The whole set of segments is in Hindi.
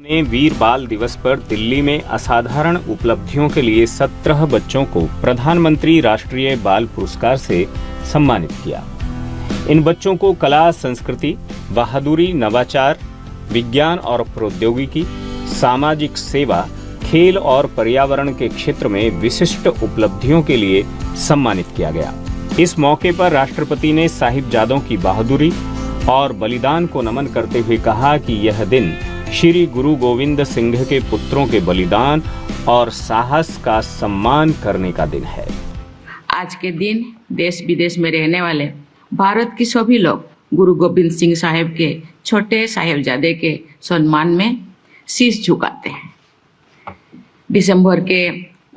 ने वीर बाल दिवस पर दिल्ली में असाधारण उपलब्धियों के लिए 17 बच्चों को प्रधानमंत्री राष्ट्रीय बाल पुरस्कार से सम्मानित किया। इन बच्चों को कला, संस्कृति, बहादुरी, नवाचार, विज्ञान और प्रौद्योगिकी, सामाजिक सेवा, खेल और पर्यावरण के क्षेत्र में विशिष्ट उपलब्धियों के लिए सम्मानित किया गया। इस मौके पर राष्ट्रपति ने साहिबजादों की बहादुरी और बलिदान को नमन करते हुए कहा कि यह दिन श्री गुरु गोविंद सिंह के पुत्रों के बलिदान और साहस का सम्मान करने का दिन है। आज के दिन देश विदेश में रहने वाले भारत के सभी लोग गुरु गोविंद सिंह साहिब के छोटे साहिबजादे के सम्मान में शीश झुकाते हैं। दिसंबर के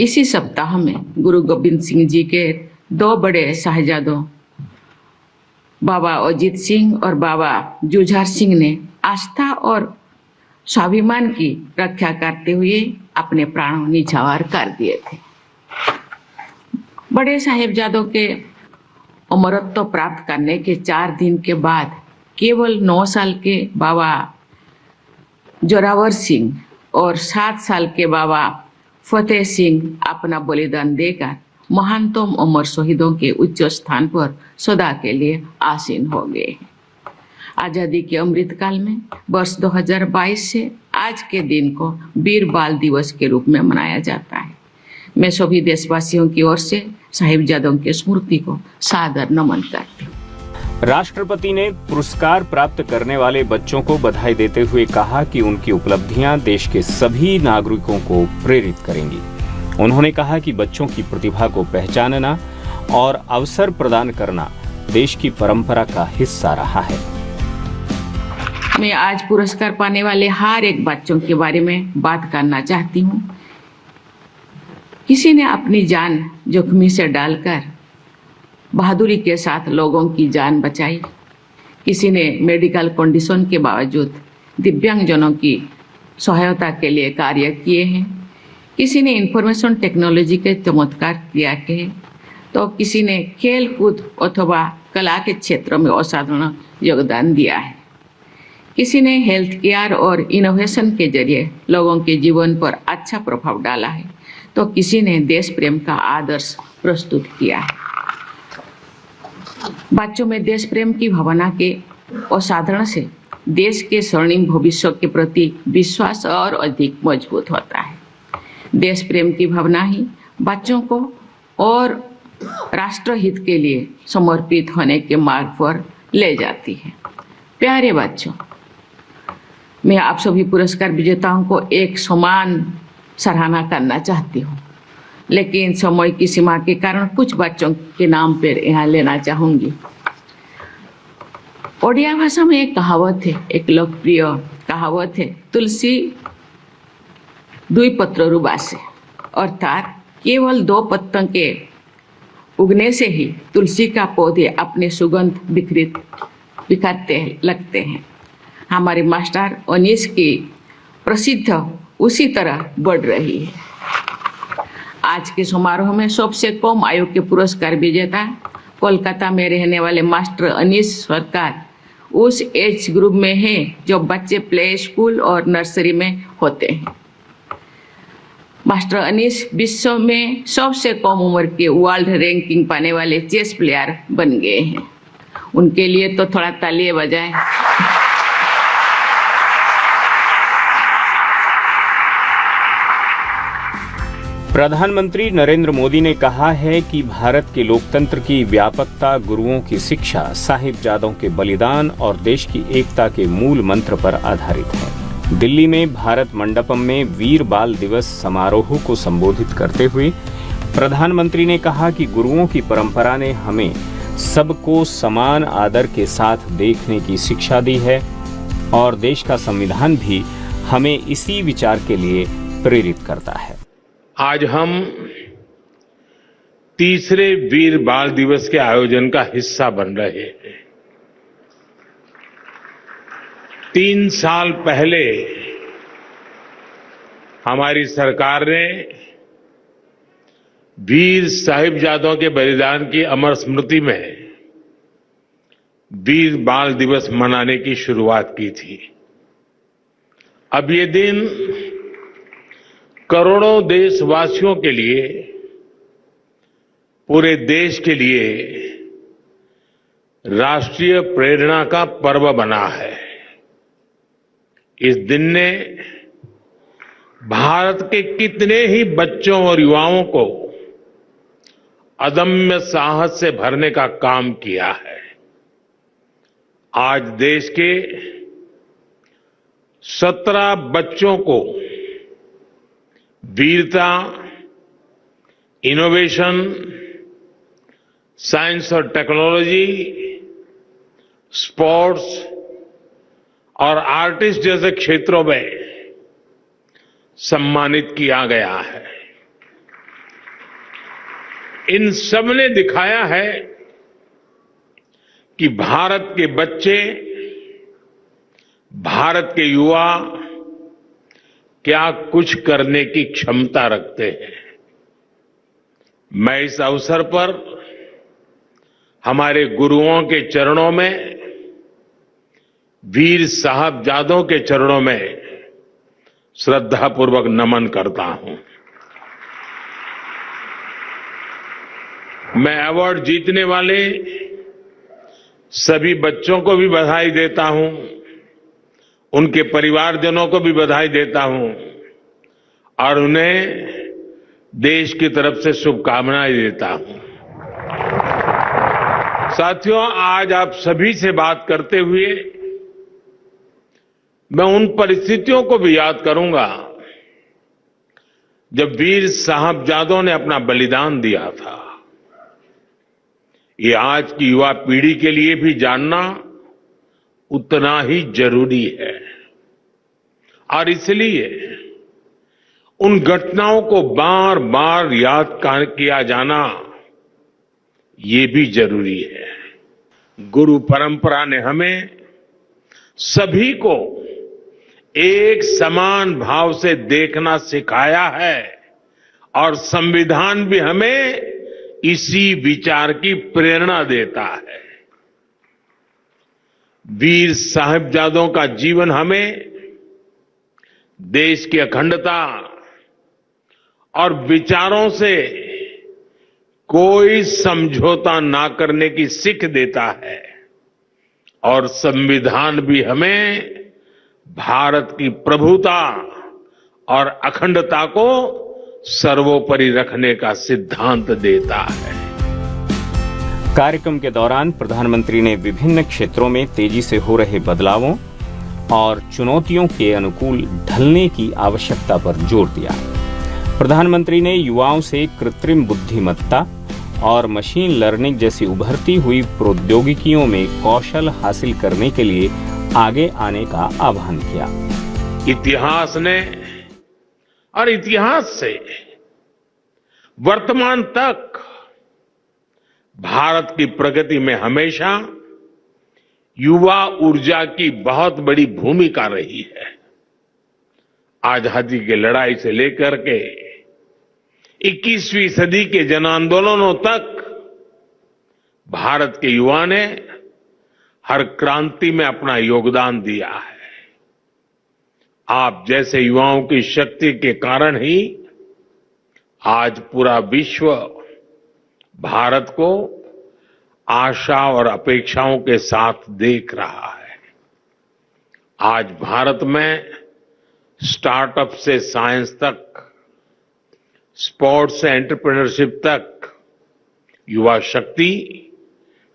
इसी सप्ताह में गुरु गोविंद सिंह जी के दो बड़े साहिबजादों बाबा अजीत सिंह और बाबा जुझार सिंह ने आस्था और स्वाभिमान की रक्षा करते हुए अपने प्राणों निछावर कर दिए थे। बड़े साहिबजादों के अमरत्व प्राप्त करने के 4 दिन के बाद केवल 9 साल के बाबा जोरावर सिंह और 7 साल के बाबा फतेह सिंह अपना बलिदान देकर महानतम अमर शहीदों के उच्च स्थान पर सदा के लिए आसीन हो गए। आजादी के अमृत काल में वर्ष 2022 से आज के दिन को वीर बाल दिवस के रूप में मनाया जाता है। मैं सभी देशवासियों की ओर से साहिबजादों की स्मृति को सादर नमन करती हूँ। राष्ट्रपति ने पुरस्कार प्राप्त करने वाले बच्चों को बधाई देते हुए कहा कि उनकी उपलब्धियां देश के सभी नागरिकों को प्रेरित करेंगी। उन्होंने कहा कि बच्चों की प्रतिभा को पहचानना और अवसर प्रदान करना देश की परंपरा का हिस्सा रहा है। मैं आज पुरस्कार पाने वाले हर एक बच्चों के बारे में बात करना चाहती हूँ। किसी ने अपनी जान जोखिम से डालकर बहादुरी के साथ लोगों की जान बचाई। किसी ने मेडिकल कंडीशन के बावजूद दिव्यांगजनों की सहायता के लिए कार्य किए हैं। किसी ने इंफॉर्मेशन टेक्नोलॉजी के चमत्कार किया है, तो किसी ने खेल कूद अथवा कला के क्षेत्र में असाधारण योगदान दिया है। किसी ने हेल्थ केयर और इनोवेशन के जरिए लोगों के जीवन पर अच्छा प्रभाव डाला है, तो किसी ने देश प्रेम का आदर्श प्रस्तुत किया है। बच्चों में देश प्रेम की भावना के असाधारण से देश के स्वर्णिम भविष्य के प्रति विश्वास और अधिक मजबूत होता है। देश प्रेम की भावना ही बच्चों को और राष्ट्रहित के लिए समर्पित होने के मार्ग पर ले जाती है। प्यारे बच्चों, मैं आप सभी पुरस्कार विजेताओं को एक समान सराहना करना चाहती हूँ, लेकिन समय की सीमा के कारण कुछ बच्चों के नाम पर यहाँ लेना चाहूंगी। ओडिया भाषा में एक कहावत है, एक लोकप्रिय कहावत है, तुलसी दुई पत्र रुबासे, अर्थात केवल 2 पत्तों के उगने से ही तुलसी का पौधे अपने सुगंध बिखरते लगते हैं। हमारे मास्टर अनीस की प्रसिद्ध उसी तरह बढ़ रही है। आज के समारोह में सबसे कम आयु के पुरस्कार विजेता कोलकाता में रहने वाले मास्टर अनीस सरकार उस एज ग्रुप में है जो बच्चे प्ले स्कूल और नर्सरी में होते हैं। मास्टर अनीस विश्व में सबसे कम उम्र के वर्ल्ड रैंकिंग पाने वाले चेस प्लेयर बन गए हैं। उनके लिए तो थोड़ा तालियां बजाएं। प्रधानमंत्री नरेंद्र मोदी ने कहा है कि भारत के लोकतंत्र की व्यापकता गुरुओं की शिक्षा, साहिबजादों के बलिदान और देश की एकता के मूल मंत्र पर आधारित है। दिल्ली में भारत मंडपम में वीर बाल दिवस समारोह को संबोधित करते हुए प्रधानमंत्री ने कहा कि गुरुओं की परंपरा ने हमें सबको समान आदर के साथ देखने की शिक्षा दी है और देश का संविधान भी हमें इसी विचार के लिए प्रेरित करता है। आज हम तीसरे वीर बाल दिवस के आयोजन का हिस्सा बन रहे हैं। 3 साल पहले हमारी सरकार ने वीर साहिबजादों के बलिदान की अमर स्मृति में वीर बाल दिवस मनाने की शुरुआत की थी। अब ये दिन करोड़ों देशवासियों के लिए, पूरे देश के लिए राष्ट्रीय प्रेरणा का पर्व बना है। इस दिन ने भारत के कितने ही बच्चों और युवाओं को अदम्य साहस से भरने का काम किया है। आज देश के 17 बच्चों को वीरता, इनोवेशन, साइंस और टेक्नोलॉजी, स्पोर्ट्स और आर्टिस्ट जैसे क्षेत्रों में सम्मानित किया गया है। इन सब ने दिखाया है कि भारत के बच्चे, भारत के युवा क्या कुछ करने की क्षमता रखते हैं। मैं इस अवसर पर हमारे गुरुओं के चरणों में, वीर साहबजादों के चरणों में श्रद्धापूर्वक नमन करता हूं। मैं अवार्ड जीतने वाले सभी बच्चों को भी बधाई देता हूं, उनके परिवारजनों को भी बधाई देता हूं और उन्हें देश की तरफ से शुभकामनाएं देता हूं। साथियों, आज आप सभी से बात करते हुए मैं उन परिस्थितियों को भी याद करूंगा जब वीर साहबजादों ने अपना बलिदान दिया था। ये आज की युवा पीढ़ी के लिए भी जानना उतना ही जरूरी है और इसलिए उन घटनाओं को बार बार याद किया जाना ये भी जरूरी है। गुरु परंपरा ने हमें सभी को एक समान भाव से देखना सिखाया है और संविधान भी हमें इसी विचार की प्रेरणा देता है। वीर साहिबजादों का जीवन हमें देश की अखंडता और विचारों से कोई समझौता ना करने की सीख देता है और संविधान भी हमें भारत की प्रभुता और अखंडता को सर्वोपरि रखने का सिद्धांत देता है। कार्यक्रम के दौरान प्रधानमंत्री ने विभिन्न क्षेत्रों में तेजी से हो रहे बदलावों और चुनौतियों के अनुकूल ढलने की आवश्यकता पर जोर दिया। प्रधानमंत्री ने युवाओं से कृत्रिम बुद्धिमत्ता और मशीन लर्निंग जैसी उभरती हुई प्रौद्योगिकियों में कौशल हासिल करने के लिए आगे आने का आह्वान किया। इतिहास ने और इतिहास से वर्तमान तक भारत की प्रगति में हमेशा युवा ऊर्जा की बहुत बड़ी भूमिका रही है। आजादी की लड़ाई से लेकर के 21वीं सदी के जन आंदोलनों तक भारत के युवा ने हर क्रांति में अपना योगदान दिया है। आप जैसे युवाओं की शक्ति के कारण ही आज पूरा विश्व भारत को आशा और अपेक्षाओं के साथ देख रहा है। आज भारत में स्टार्टअप से साइंस तक, स्पोर्ट्स से एंटरप्रेन्योरशिप तक युवा शक्ति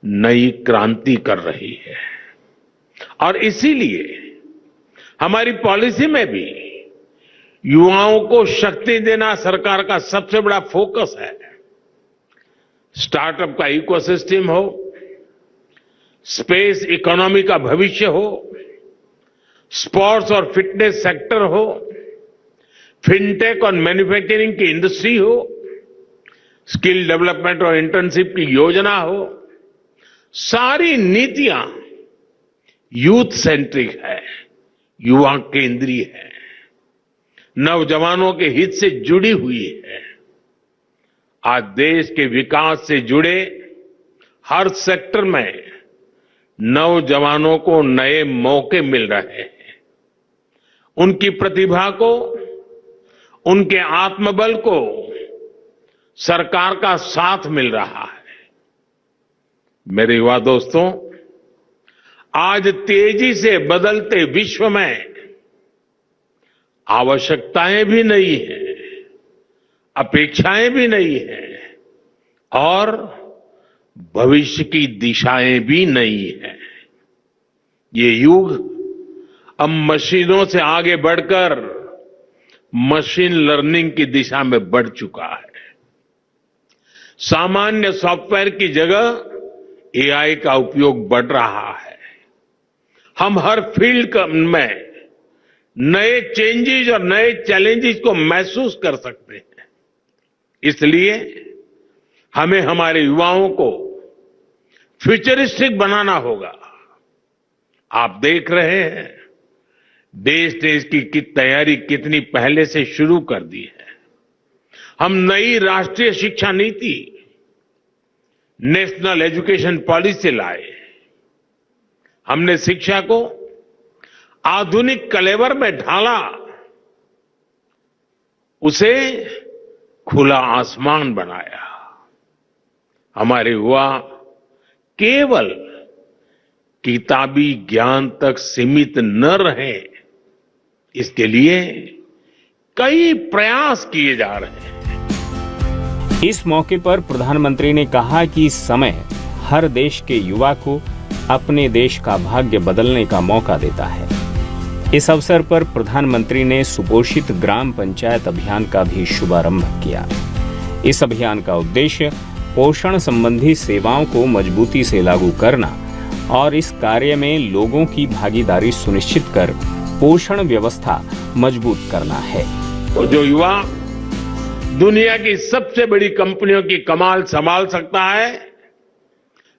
नई क्रांति कर रही है और इसीलिए हमारी पॉलिसी में भी युवाओं को शक्ति देना सरकार का सबसे बड़ा फोकस है। स्टार्टअप का इकोसिस्टम हो, स्पेस इकोनॉमी का भविष्य हो, स्पोर्ट्स और फिटनेस सेक्टर हो, फिनटेक और मैन्युफैक्चरिंग की इंडस्ट्री हो, स्किल डेवलपमेंट और इंटर्नशिप की योजना हो, सारी नीतियां यूथ सेंट्रिक है, युवा केंद्रीय है, नौजवानों के हित से जुड़ी हुई है। आज देश के विकास से जुड़े हर सेक्टर में नौजवानों को नए मौके मिल रहे हैं। उनकी प्रतिभा को, उनके आत्मबल को सरकार का साथ मिल रहा है। मेरे युवा दोस्तों, आज तेजी से बदलते विश्व में आवश्यकताएं भी नई हैं, अपेक्षाएं भी नई हैं और भविष्य की दिशाएं भी नई हैं। ये युग अब मशीनों से आगे बढ़कर मशीन लर्निंग की दिशा में बढ़ चुका है। सामान्य सॉफ्टवेयर की जगह एआई का उपयोग बढ़ रहा है। हम हर फील्ड में नए चेंजेस और नए चैलेंजेस को महसूस कर सकते हैं। इसलिए हमें हमारे युवाओं को फ्यूचरिस्टिक बनाना होगा। आप देख रहे हैं देश ने इसकी तैयारी कितनी पहले से शुरू कर दी है। हम नई राष्ट्रीय शिक्षा नीति, नेशनल एजुकेशन पॉलिसी लाए। हमने शिक्षा को आधुनिक कलेवर में ढाला, उसे खुला आसमान बनाया। हमारे युवा केवल किताबी ज्ञान तक सीमित न रहे, इसके लिए कई प्रयास किए जा रहे हैं। इस मौके पर प्रधानमंत्री ने कहा कि इस समय हर देश के युवा को अपने देश का भाग्य बदलने का मौका देता है। इस अवसर पर प्रधानमंत्री ने सुपोषित ग्राम पंचायत अभियान का भी शुभारंभ किया। इस अभियान का उद्देश्य पोषण संबंधी सेवाओं को मजबूती से लागू करना और इस कार्य में लोगों की भागीदारी सुनिश्चित कर पोषण व्यवस्था मजबूत करना है। तो जो युवा दुनिया की सबसे बड़ी कंपनियों की कमाल संभाल सकता है,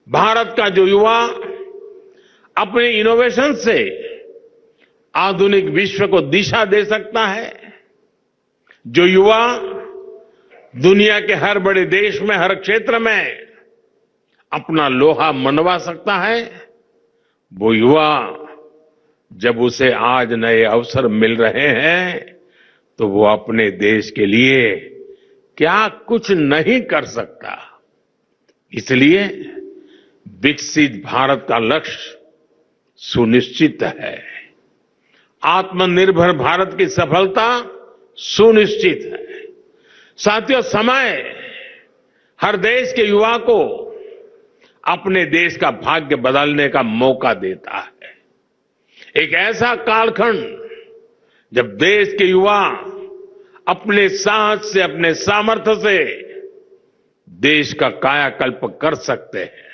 भारत का जो युवा अपने इनोवेशन से आधुनिक विश्व को दिशा दे सकता है, जो युवा दुनिया के हर बड़े देश में, हर क्षेत्र में अपना लोहा मनवा सकता है, वो युवा जब उसे आज नए अवसर मिल रहे हैं तो वो अपने देश के लिए क्या कुछ नहीं कर सकता। इसलिए विकसित भारत का लक्ष्य सुनिश्चित है, आत्मनिर्भर भारत की सफलता सुनिश्चित है। साथियों, समय हर देश के युवा को अपने देश का भाग्य बदलने का मौका देता है। एक ऐसा कालखंड जब देश के युवा अपने साहस से, अपने सामर्थ्य से देश का कायाकल्प कर सकते हैं।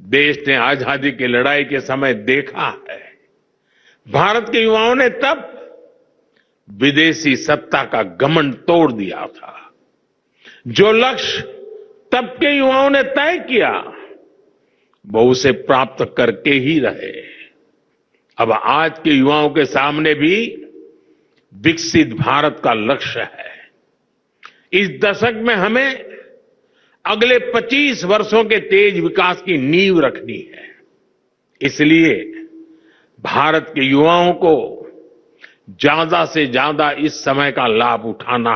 देश ने आजादी की लड़ाई के समय देखा है, भारत के युवाओं ने तब विदेशी सत्ता का घमंड तोड़ दिया था। जो लक्ष्य तब के युवाओं ने तय किया, वो उसे प्राप्त करके ही रहे। अब आज के युवाओं के सामने भी विकसित भारत का लक्ष्य है। इस दशक में हमें अगले 25 वर्षों के तेज विकास की नींव रखनी है। इसलिए भारत के युवाओं को ज्यादा से ज्यादा इस समय का लाभ उठाना